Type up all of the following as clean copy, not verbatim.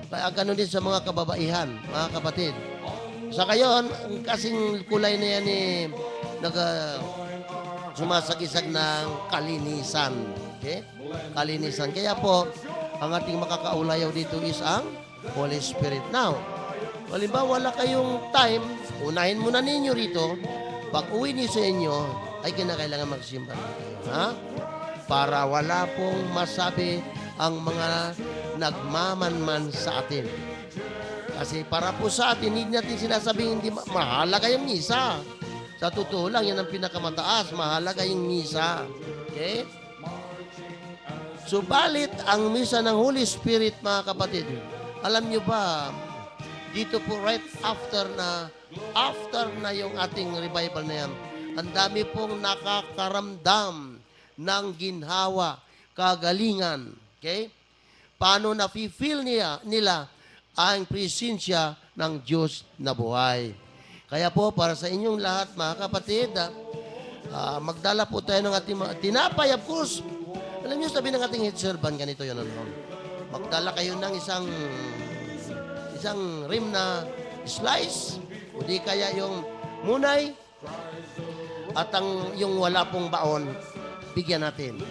Kaya ganun din sa mga kababaihan, mga kapatid. Sa kayon, ang kasing kulay na yan sumasagisag ng kalinisan. Okay? Kalinisan. Kaya po, ang ating makakaulayaw dito is ang Holy Spirit. Now, halimbawa wala kayong time, unahin muna ninyo rito, pag uwi niyo sa inyo, ay kinakailangan magsimba na kayo. Ha? Para wala pong masabi ang mga nagmamanman sa atin. Kasi para po sa atin, hindi natin sinasabing hindi mahalaga yung misa. Sa totoo lang, yan ang pinakamataas. Mahalaga yung misa. Okay? Subalit, ang misa ng Holy Spirit, mga kapatid, alam nyo ba, dito po right after na yung ating revival na yan, ang dami pong nakakaramdam ng ginhawa, kagalingan. Okay? Paano nafe-feel nila ang presensya ng Diyos na buhay. Kaya po, para sa inyong lahat, mga kapatid, magdala po tayo ng ating tinapay, of course. Alam niyo, sabi ng ating head servant, ganito yun. Magdala kayo ng isang rim na slice, o di kaya yung munay, at yung wala pong baon, bigyan natin.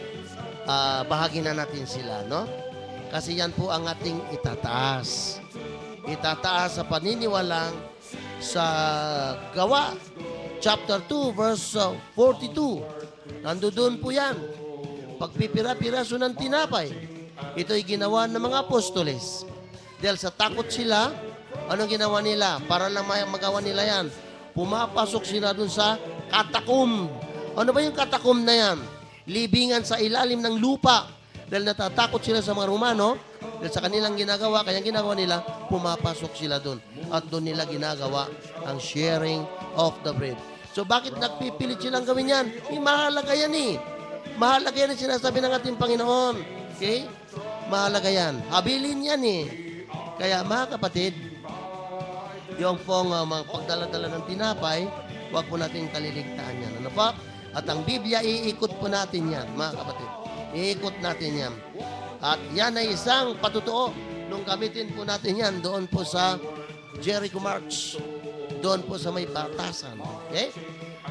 Bahagi na natin sila, no? Kasi yan po ang ating itataas. Itataas sa paniniwalang sa Gawa, chapter 2, verse 42. Nandoon po yan. Pagpipira-piraso ng tinapay. Ito'y ginawa ng mga apostoles. Dahil sa takot sila, anong ginawa nila? Para lang magawa nila yan. Pumapasok sila dun sa katakom. Ano ba yung katakom na yan? Libingan sa ilalim ng lupa. Dahil natatakot sila sa mga Romano, dahil sa kanilang ginagawa, kaya ginagawa nila, pumapasok sila doon. At doon nila ginagawa ang sharing of the bread. So bakit nagpipilit silang gawin yan? Mahalaga yan eh. Mahalaga yan ang sinasabi ng ating Panginoon. Okay? Mahalaga yan. Habilin yan eh. Kaya mga kapatid, yung pong pagdala-dala ng tinapay, huwag po natin kaliligtaan yan. Ano pa? At ang Biblia, iikot po natin yan, mga kapatid. Iikot natin yan. At yan ay isang patutuo. Nung gamitin po natin yan, doon po sa Jericho March. Doon po sa may batasan. Okay?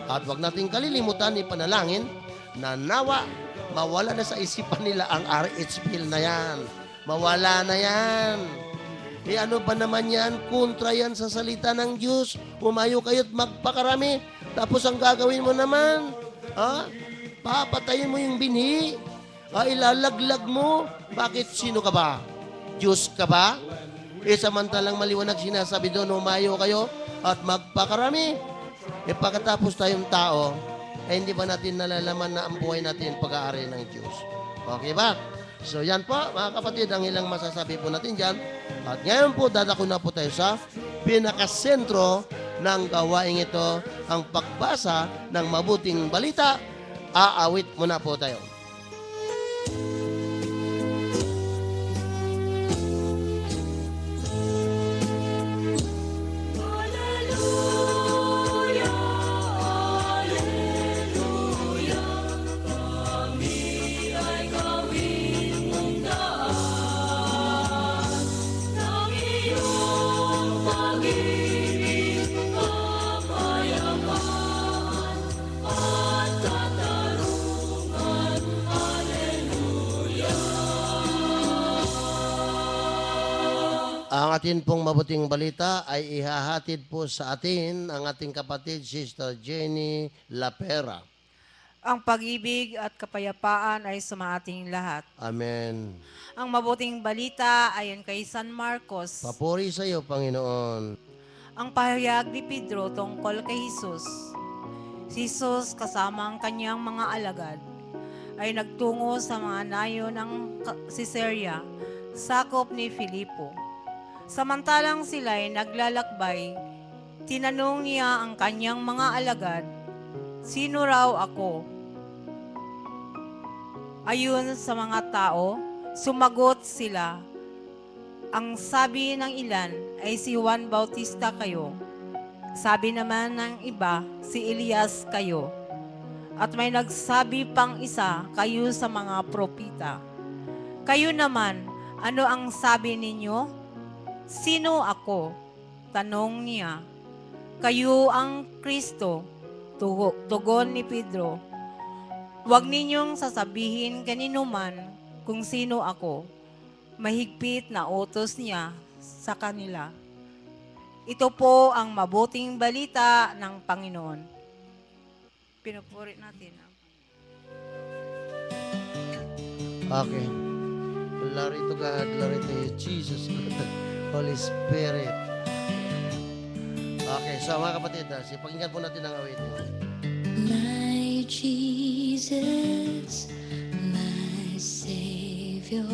At wag natin kalilimutan, ipanalangin na nawa, mawala na sa isipan nila ang RH bill na yan. Mawala na yan. Ano ba naman yan? Kontra yan sa salita ng Diyos. Umayo kayo't magpakarami. Tapos ang gagawin mo naman, papatayin mo yung binhi. Ilalaglag mo. Bakit? Sino ka ba? Diyos ka ba? Samantalang maliwanag sinasabi doon, umayo kayo at magpakarami. Pagkatapos tayong tao, hindi ba natin nalalaman na ang buhay natin pag-aari ng Diyos? Okay ba? So yan po, mga kapatid, ang ilang masasabi po natin dyan. At ngayon po, dadako na po tayo sa pinakasentro ng gawaing ito, ang pagbasa ng mabuting balita. Aawit muna po tayo. Ang atin pong mabuting balita ay ihahatid po sa atin ang ating kapatid, Sister Jenny Lapera. Ang pag-ibig at kapayapaan ay sumaating lahat. Amen. Ang mabuting balita ayon kay San Marcos. Papuri sa iyo, Panginoon. Ang pahayag ni Pedro tungkol kay Jesus. Si Jesus kasama ang kanyang mga alagad ay nagtungo sa mga nayo ng Caesarea, sakop ni Filipo. Samantalang sila'y naglalakbay, tinanong niya ang kanyang mga alagad, "Sino raw ako?" Ayon sa mga tao, sumagot sila, "Ang sabi ng ilan ay si Juan Bautista kayo. Sabi naman ng iba, si Elias kayo. At may nagsabi pang isa, kayo sa mga propita. Kayo naman, ano ang sabi ninyo?" Sino ako? Tanong niya. Kayo ang Kristo, tugon ni Pedro. Huwag ninyong sasabihin kanino man kung sino ako. Mahigpit na utos niya sa kanila. Ito po ang mabuting balita ng Panginoon. Pinupuri natin ang Okay. Glory to God, glory to you, Jesus, Holy Spirit. Okay, so mga kapatid, pakinggan po natin ang awitin. My Jesus, my Savior,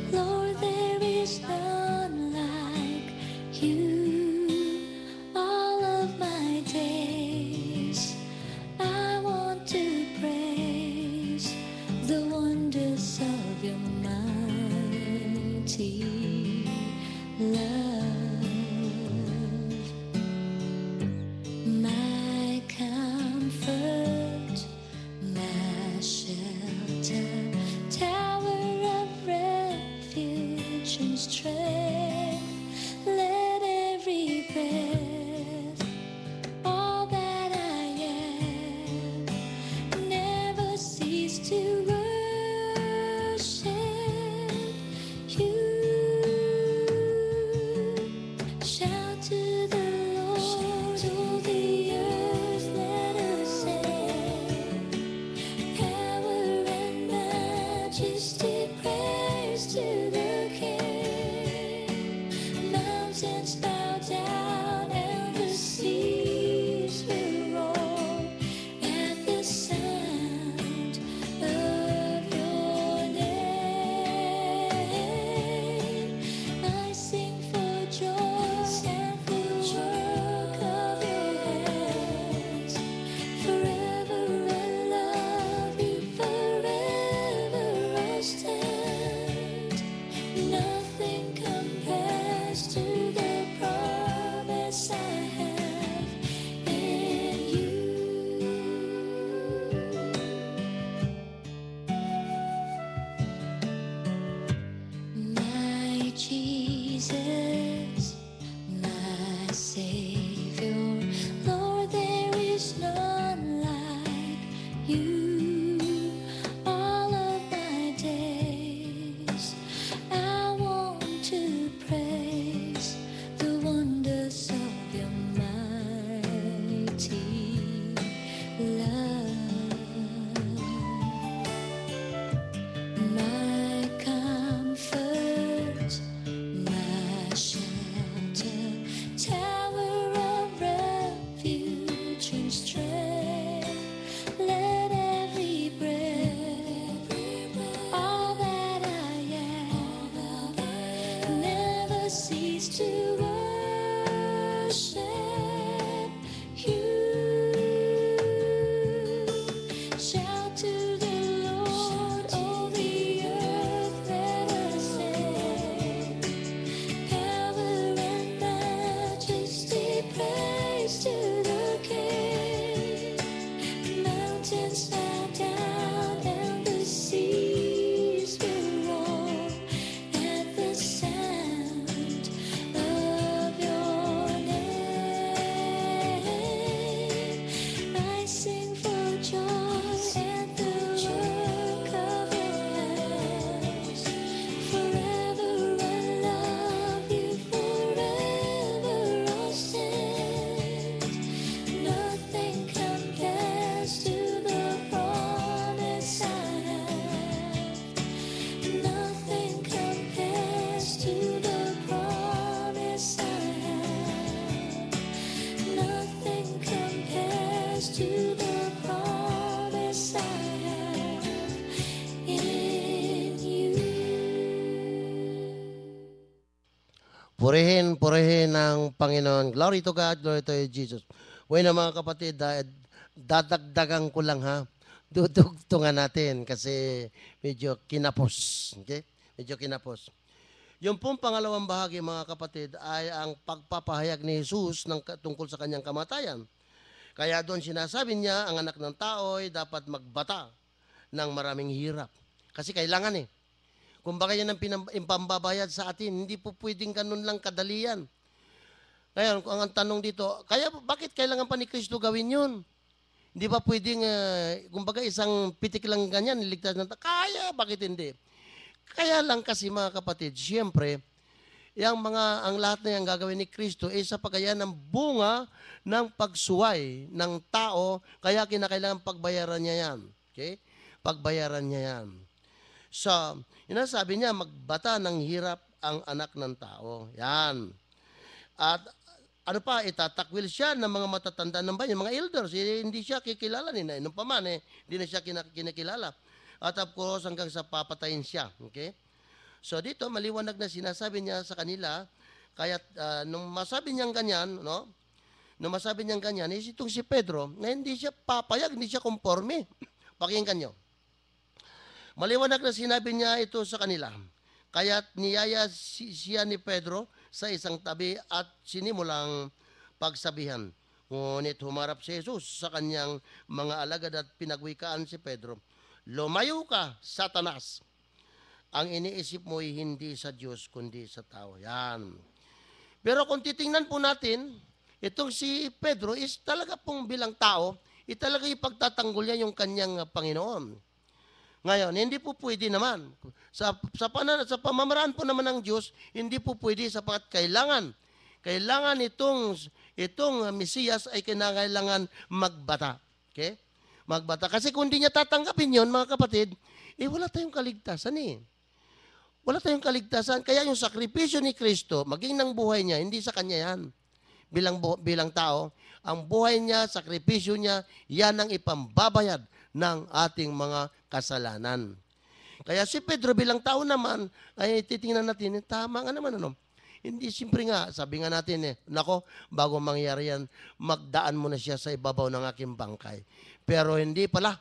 Lord, there is none like you. All of my days, I want to praise the wonders of your mighty love. My comfort, my shelter, tower of refuge and strength. Let every breath, all that I am, never cease to worship you. Shout to the Lord, all the earth, let us sing. Power and majesty, praise to the King. Mountains bow down and the seas will roar at the sound of your name. I sing for joy at the work of your hands. Forever I love you, forever I'll stand. Nothing compares to the promise I have in you. My Jesus, my Savior, Lord, there is none like you. All of my days, I want to praise the wonders of your mighty love. My comfort, my shelter, tower of refuge and strength. Let every breath, all that I am, never cease to worship you. Shout to the Lord, all the earth, let us sing. Power and majesty, praise to the King. Mountains bow down and the seas will roar at the sound of your name. I sing for joy at the work of your hands. Forever I love you, forever I'll stand. Nothing compares to the promise I have. Nothing compares to the promise I have. Nothing compares to the promise I have in you. Purihin ng Panginoon. Glory to God, glory to you, Jesus. Bueno mga kapatid, dadagdagan ko lang ha. Dudugtungan natin kasi medyo kinapos. Okay? Medyo kinapos. Yung pong pangalawang bahagi mga kapatid ay ang pagpapahayag ni Jesus tungkol sa kanyang kamatayan. Kaya doon sinasabi niya, ang anak ng tao ay dapat magbata ng maraming hirap. Kasi kailangan Kumbaga yan ang pambabayad sa atin. Hindi po pwedeng ganun lang kadalian. Ngayon, kung ang tanong dito, kaya bakit kailangan pa ni Kristo gawin yun? Hindi ba pwedeng, kumbaga isang pitik lang ganyan, niligtas ng kaya, bakit hindi? Kaya lang kasi mga kapatid, siyempre, ang lahat na yan gagawin ni Kristo ay sa pagayaan ng bunga ng pagsuway ng tao, kaya kinakailangan pagbayaran niya yan. Okay? Pagbayaran niya yan. So, yun ang sabi niya, magbata ng hirap ang anak ng tao. Yan. At ano pa, itatakwil siya ng mga matatanda ng bayan, mga elders. Hindi siya kikilala ni Nainom pa man, hindi na siya kinikilala. At of course, hanggang sa papatayin siya. Okay? So dito, maliwanag na sinasabi niya sa kanila, kaya nung masabi niyang ganyan, no? Nung masabi niyang ganyan, is itong si Pedro, na hindi siya papayag, hindi siya konforme. Pakinggan niyo. Maliwanag na sinabi niya ito sa kanila. Kaya niyaya siya ni Pedro sa isang tabi at sinimulang pagsabihan. Ngunit humarap si Jesus sa kanyang mga alagad at pinagwikaan si Pedro. Lumayo ka, Satanas. Ang iniisip mo ay hindi sa Diyos kundi sa tao. Yan. Pero kung titingnan po natin, itong si Pedro is talaga pong bilang tao, talaga ipagtatanggol niya yung kanyang Panginoon. Ngayon, hindi po pwede naman. Sa pamamaraan po naman ng Diyos, hindi po pwede sapagkat kailangan itong Mesiyas ay kinakailangan magbata. Okay? Magbata. Kasi kung hindi niya tatanggapin yon mga kapatid, wala tayong kaligtasan Wala tayong kaligtasan. Kaya yung sakripisyo ni Kristo, maging ng buhay niya, hindi sa kanya yan. Bilang tao, ang buhay niya, sakripisyo niya, yan ang ipambabayad ng ating mga kasalanan. Kaya si Pedro bilang tao naman, ay titingnan natin, tama nga naman, ano? Hindi, siyempre nga, sabi nga natin, nako, bago mangyari yan, magdaan mo na siya sa ibabaw ng aking bangkay. Pero hindi pala.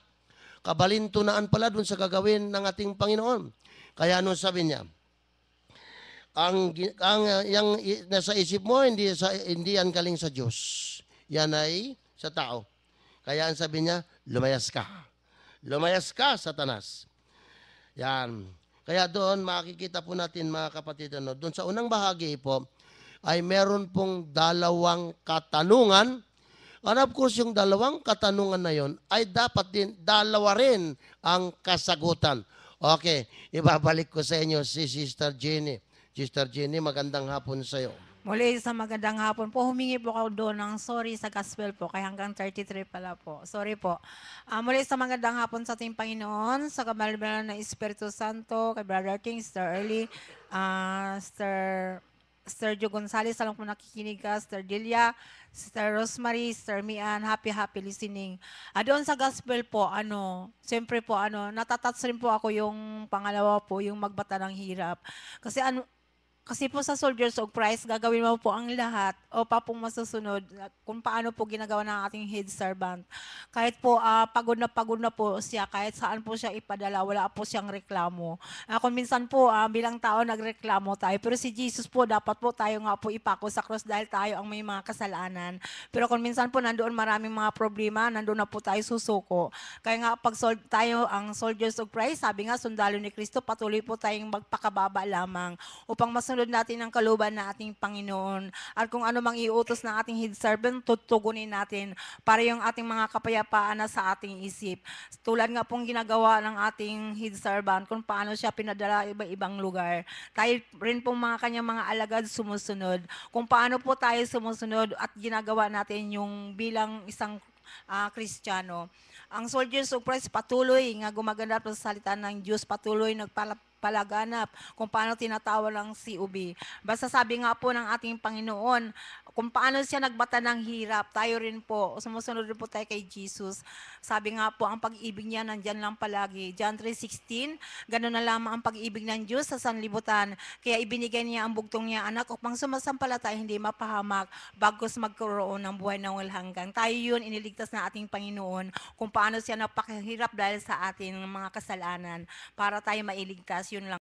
Kabalintunaan pala dun sa gagawin ng ating Panginoon. Kaya ano sabi niya, yung nasa isip mo, hindi yan galing sa Diyos. Yan ay sa tao. Kaya ang sabi niya, lumayas ka. Lumayas ka, Satanas. Yan. Kaya doon, makikita po natin mga kapatid, doon sa unang bahagi po, ay meron pong dalawang katanungan. And of course, yung dalawang katanungan na yon ay dapat din, dalawa rin ang kasagutan. Okay, ibabalik ko sa inyo si Sister Jenny. Sister Jenny, magandang hapon sa iyo. Muli sa magandang hapon po, humingi po ako doon ng sorry sa gospel po, kaya hanggang 33 pala po. Sorry po. Muli sa magandang hapon sa ating Panginoon, sa kabalbalan ng Espiritu Santo, kay Brother King, Sister Early, Sister Jo Gonzales, alam ko nakikinig ka, Sister Delia, Sister Rosemary, Sister Mian, happy listening. Doon sa gospel po, siyempre po, natatats rin po ako yung pangalawa po, yung magbata ng hirap. Kasi po sa Soldiers of Christ, gagawin mo po ang lahat o pa pong masusunod kung paano po ginagawa ng ating head servant. Kahit po pagod na po siya, kahit saan po siya ipadala, wala po siyang reklamo. Kung minsan po bilang tao nagreklamo tayo, pero si Jesus po dapat po tayo nga po ipako sa cross dahil tayo ang may mga kasalanan. Pero kung minsan po nandoon maraming mga problema, nandoon na po tayo susuko. Kaya nga pag tayo ang Soldiers of Christ, sabi nga sundalo ni Kristo, patuloy po tayong magpakababa lamang upang masunod natin ang kalooban na ating Panginoon. At kung ano mang iutos ng ating head servant, tutugunin natin para yung ating mga kapayapaan na sa ating isip. Tulad nga pong ginagawa ng ating head servant, kung paano siya pinadala iba-ibang lugar. Tayo rin pong mga kanyang mga alagad sumusunod. Kung paano po tayo sumusunod at ginagawa natin yung bilang isang Kristiyano. Ang Soldiers of Christ patuloy nga gumaganap sa salita ng Diyos, patuloy palaganap kung paano tinatawag ang COB. Basta sabi nga po ng ating Panginoon, kung paano siya nagbata ng hirap, tayo rin po, sumusunod rin po tayo kay Jesus. Sabi nga po, ang pag-ibig niya nandyan lang palagi. John 3:16, gano'n na lamang ang pag-ibig ng Diyos sa sanlibutan. Kaya ibinigay niya ang bugtong niya anak upang sumasampalataya hindi mapahamak bagos magkaroon ng buhay na walang hanggan. Tayo yun, iniligtas na ating Panginoon kung paano siya napakahirap dahil sa ating mga kasalanan para tayo mailigtas. Yun lang.